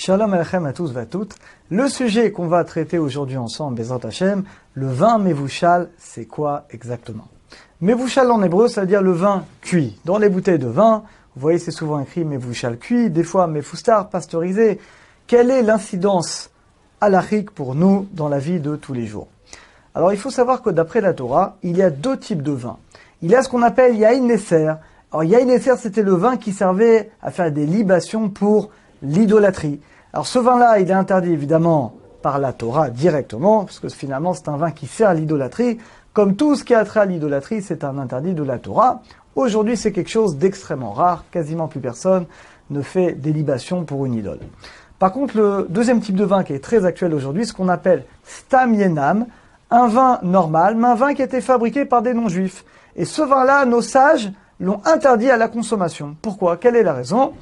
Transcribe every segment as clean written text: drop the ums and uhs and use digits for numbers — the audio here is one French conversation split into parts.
Shalom Alechem à tous et à toutes. Le sujet qu'on va traiter aujourd'hui ensemble, Bezrat Hashem, le vin Mevouchal, c'est quoi exactement? Mevouchal en hébreu, ça veut dire le vin cuit. Dans les bouteilles de vin, vous voyez, c'est souvent écrit Mevouchal cuit, des fois Mefoustar, pasteurisé. Quelle est l'incidence halachique pour nous dans la vie de tous les jours? Alors, il faut savoir que d'après la Torah, il y a deux types de vin. Il y a ce qu'on appelle Yain Neser. Alors, Yain Neser, c'était le vin qui servait à faire des libations pour l'idolâtrie. Alors ce vin-là, il est interdit évidemment par la Torah directement, parce que finalement c'est un vin qui sert à l'idolâtrie. Comme tout ce qui a trait à l'idolâtrie, c'est un interdit de la Torah. Aujourd'hui, c'est quelque chose d'extrêmement rare. Quasiment plus personne ne fait des libations pour une idole. Par contre, le deuxième type de vin qui est très actuel aujourd'hui, ce qu'on appelle Stam Yenam, un vin normal, mais un vin qui a été fabriqué par des non-juifs. Et ce vin-là, nos sages l'ont interdit à la consommation. Pourquoi? Quelle est la raison?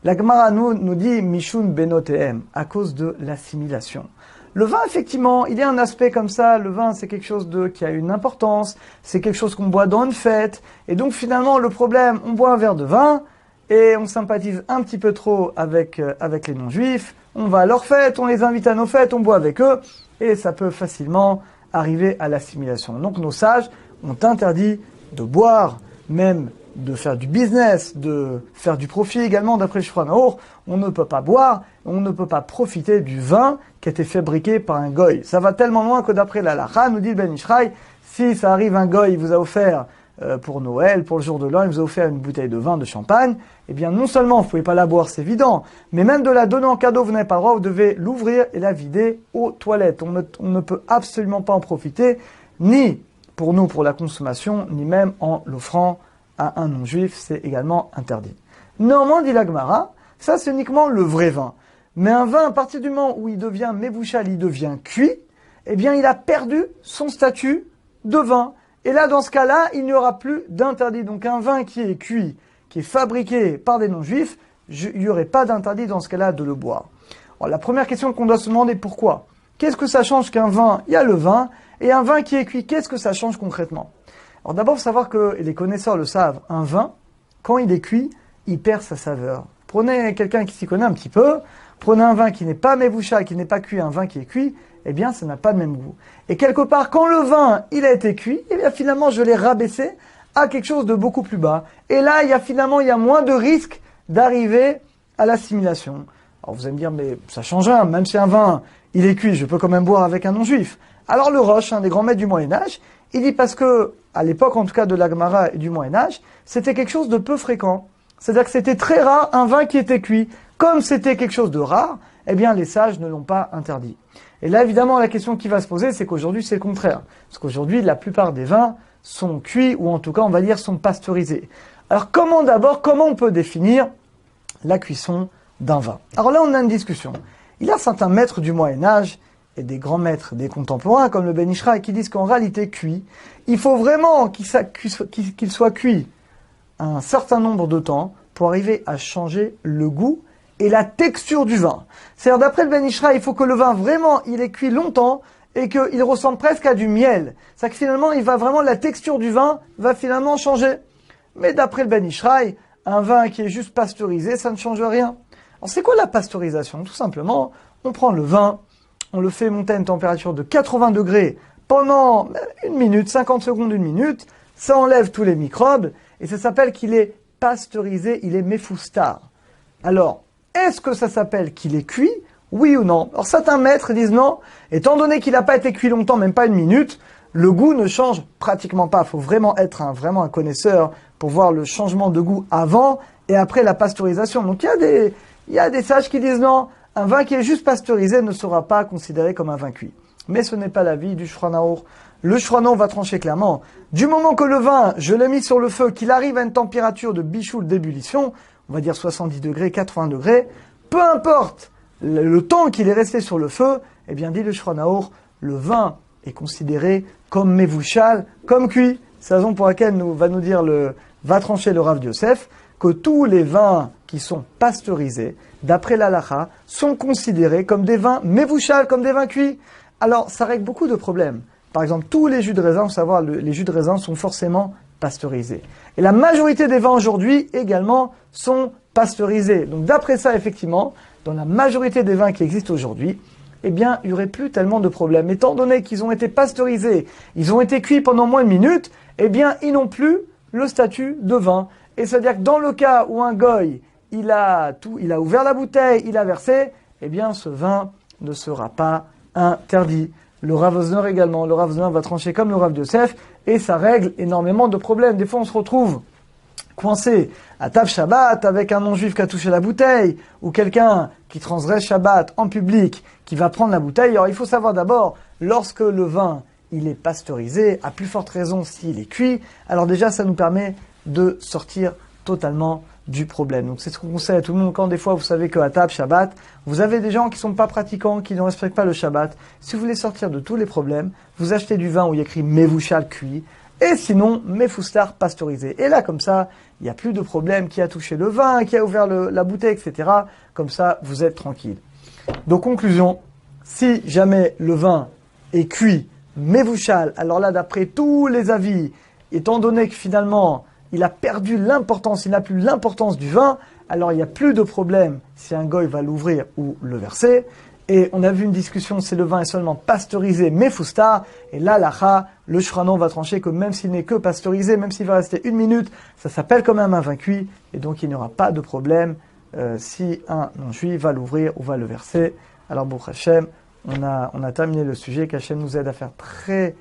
La Gemara nous dit Mishun Benotehem, à cause de l'assimilation. Le vin, effectivement, il y a un aspect comme ça. Le vin, c'est quelque chose qui a une importance. C'est quelque chose qu'on boit dans une fête. Et donc, finalement, le problème, on boit un verre de vin et on sympathise un petit peu trop avec les non-juifs. On va à leurs fêtes, on les invite à nos fêtes, on boit avec eux. Et ça peut facilement arriver à l'assimilation. Donc, nos sages ont interdit de boire, même de faire du business, de faire du profit également, d'après le Shulchan Aruch. On ne peut pas boire, on ne peut pas profiter du vin qui a été fabriqué par un goy. Ça va tellement loin que d'après la Halacha, nous dit le Ben Ishraï, si ça arrive un goy, il vous a offert pour Noël, pour le jour de l'an, il vous a offert une bouteille de vin, de champagne, eh bien non seulement vous ne pouvez pas la boire, c'est évident, mais même de la donner en cadeau, vous n'avez pas le droit, vous devez l'ouvrir et la vider aux toilettes. On ne peut absolument pas en profiter, ni pour nous, pour la consommation, ni même en l'offrant à un non-juif, c'est également interdit. Néanmoins, dit la Gemara, ça c'est uniquement le vrai vin. Mais un vin, à partir du moment où il devient mevouchal, il devient cuit, eh bien il a perdu son statut de vin. Et là, dans ce cas-là, il n'y aura plus d'interdit. Donc un vin qui est cuit, qui est fabriqué par des non-juifs, il n'y aurait pas d'interdit dans ce cas-là de le boire. Alors, la première question qu'on doit se demander, pourquoi? Qu'est-ce que ça change qu'un vin? Il y a le vin, et un vin qui est cuit, qu'est-ce que ça change concrètement? Alors d'abord, il faut savoir que, et les connaisseurs le savent, un vin, quand il est cuit, il perd sa saveur. Prenez quelqu'un qui s'y connaît un petit peu, prenez un vin qui n'est pas mevouchal, qui n'est pas cuit, un vin qui est cuit, eh bien ça n'a pas le même goût. Et quelque part, quand le vin, il a été cuit, eh bien finalement je l'ai rabaissé à quelque chose de beaucoup plus bas. Et là, il y a moins de risques d'arriver à l'assimilation. Alors vous allez me dire, mais ça change rien, même si un vin, il est cuit, je peux quand même boire avec un non-juif. Alors le Roche, un des grands maîtres du Moyen-Âge, il dit parce que, à l'époque en tout cas de la Gemara et du Moyen-Âge, c'était quelque chose de peu fréquent. C'est-à-dire que c'était très rare un vin qui était cuit. Comme c'était quelque chose de rare, eh bien les sages ne l'ont pas interdit. Et là évidemment la question qui va se poser, c'est qu'aujourd'hui c'est le contraire. Parce qu'aujourd'hui la plupart des vins sont cuits, ou en tout cas on va dire sont pasteurisés. Alors comment on peut définir la cuisson d'un vin? Alors là on a une discussion. Il y a certains maîtres du Moyen-Âge, et des grands maîtres, des contemporains, comme le Ben Ishraï, qui disent qu'en réalité, cuit, il faut vraiment qu'il soit cuit un certain nombre de temps pour arriver à changer le goût et la texture du vin. C'est-à-dire, d'après le Ben Ishraï, il faut que le vin, vraiment, il est cuit longtemps et qu'il ressemble presque à du miel. C'est-à-dire que finalement, la texture du vin va finalement changer. Mais d'après le Ben Ishraï, un vin qui est juste pasteurisé, ça ne change rien. Alors, c'est quoi la pasteurisation? Tout simplement, on prend le vin, on le fait monter à une température de 80 degrés pendant 1 minute, 50 secondes, 1 minute. Ça enlève tous les microbes et ça s'appelle qu'il est pasteurisé, il est mefoustar. Alors, est-ce que ça s'appelle qu'il est cuit? Oui ou non? Alors certains maîtres disent non, étant donné qu'il n'a pas été cuit longtemps, même pas 1 minute, le goût ne change pratiquement pas. Il faut vraiment être vraiment un connaisseur pour voir le changement de goût avant et après la pasteurisation. Donc il y a des sages qui disent non. Un vin qui est juste pasteurisé ne sera pas considéré comme un vin cuit. Mais ce n'est pas l'avis du Shulchan Aruch. Le Shulchan Aruch va trancher clairement. Du moment que le vin, je l'ai mis sur le feu, qu'il arrive à une température de bichoul d'ébullition, on va dire 70 degrés, 80 degrés, peu importe le temps qu'il est resté sur le feu, eh bien dit le Shulchan Aruch, le vin est considéré comme mevouchal, comme cuit. C'est la raison pour laquelle va trancher le Rav Yosef, que tous les vins qui sont pasteurisés, d'après l'Halacha, sont considérés comme des vins mevouchal, comme des vins cuits. Alors, ça règle beaucoup de problèmes. Par exemple, tous les jus de raisin, les jus de raisin sont forcément pasteurisés. Et la majorité des vins aujourd'hui, également, sont pasteurisés. Donc, d'après ça, effectivement, dans la majorité des vins qui existent aujourd'hui, eh bien, il n'y aurait plus tellement de problèmes. Étant donné qu'ils ont été pasteurisés, ils ont été cuits pendant moins de minutes, eh bien, ils n'ont plus le statut de vin. Et c'est-à-dire que dans le cas où un goy, il a ouvert la bouteille, il a versé, eh bien, ce vin ne sera pas interdit. Le Rav Wosner également. Le Rav Wosner va trancher comme le Rav Yosef, et ça règle énormément de problèmes. Des fois, on se retrouve coincé à Tav Shabbat avec un non-juif qui a touché la bouteille, ou quelqu'un qui transgresse Shabbat en public, qui va prendre la bouteille. Alors, il faut savoir d'abord, lorsque le vin, il est pasteurisé, à plus forte raison s'il est cuit, alors déjà, ça nous permet de sortir totalement du problème. Donc, c'est ce qu'on conseille à tout le monde. Quand des fois, vous savez qu'à Tav Shabbat, vous avez des gens qui sont pas pratiquants, qui ne respectent pas le Shabbat. Si vous voulez sortir de tous les problèmes, vous achetez du vin où il y a écrit Mevushal cuit, et sinon, Mefoustar pasteurisé. Et là, comme ça, il n'y a plus de problème qui a touché le vin, qui a ouvert la bouteille, etc. Comme ça, vous êtes tranquille. Donc, conclusion, si jamais le vin est cuit, Mevushal, alors là, d'après tous les avis, étant donné que finalement, il a perdu l'importance, il n'a plus l'importance du vin, alors il n'y a plus de problème si un goy va l'ouvrir ou le verser. Et on a vu une discussion, si le vin est seulement pasteurisé, mais foustar, et là, le shranon va trancher que même s'il n'est que pasteurisé, même s'il va rester 1 minute, ça s'appelle quand même un vin cuit, et donc il n'y aura pas de problème si un non-juif va l'ouvrir ou va le verser. Alors, Baruch Hashem, on a terminé le sujet, qu'Hachem nous aide à faire très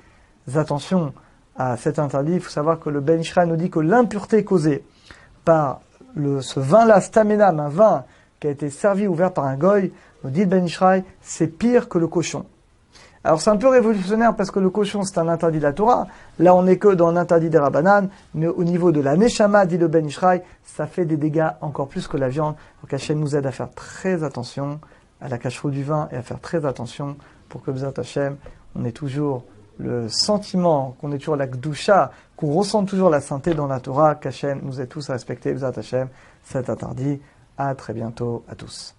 attention à cet interdit. Il faut savoir que le Ben Ishraï nous dit que l'impureté causée par ce vin-là, stamenam, un vin qui a été servi, ouvert par un goy, nous dit Ben Ishraï, c'est pire que le cochon. Alors c'est un peu révolutionnaire parce que le cochon c'est un interdit de la Torah. Là on n'est que dans l'interdit des Rabbanan, mais au niveau de la Neshama, dit le Ben Ishraï, ça fait des dégâts encore plus que la viande. Donc Hachem nous aide à faire très attention à la cacheroute du vin et à faire très attention pour que B'ezrat Hachem, on ait toujours le sentiment, qu'on ait toujours la Gdusha, qu'on ressente toujours la sainteté dans la Torah, qu'Hachem nous aide tous à respecter B'ezrat Hachem, cet interdit. À très bientôt à tous.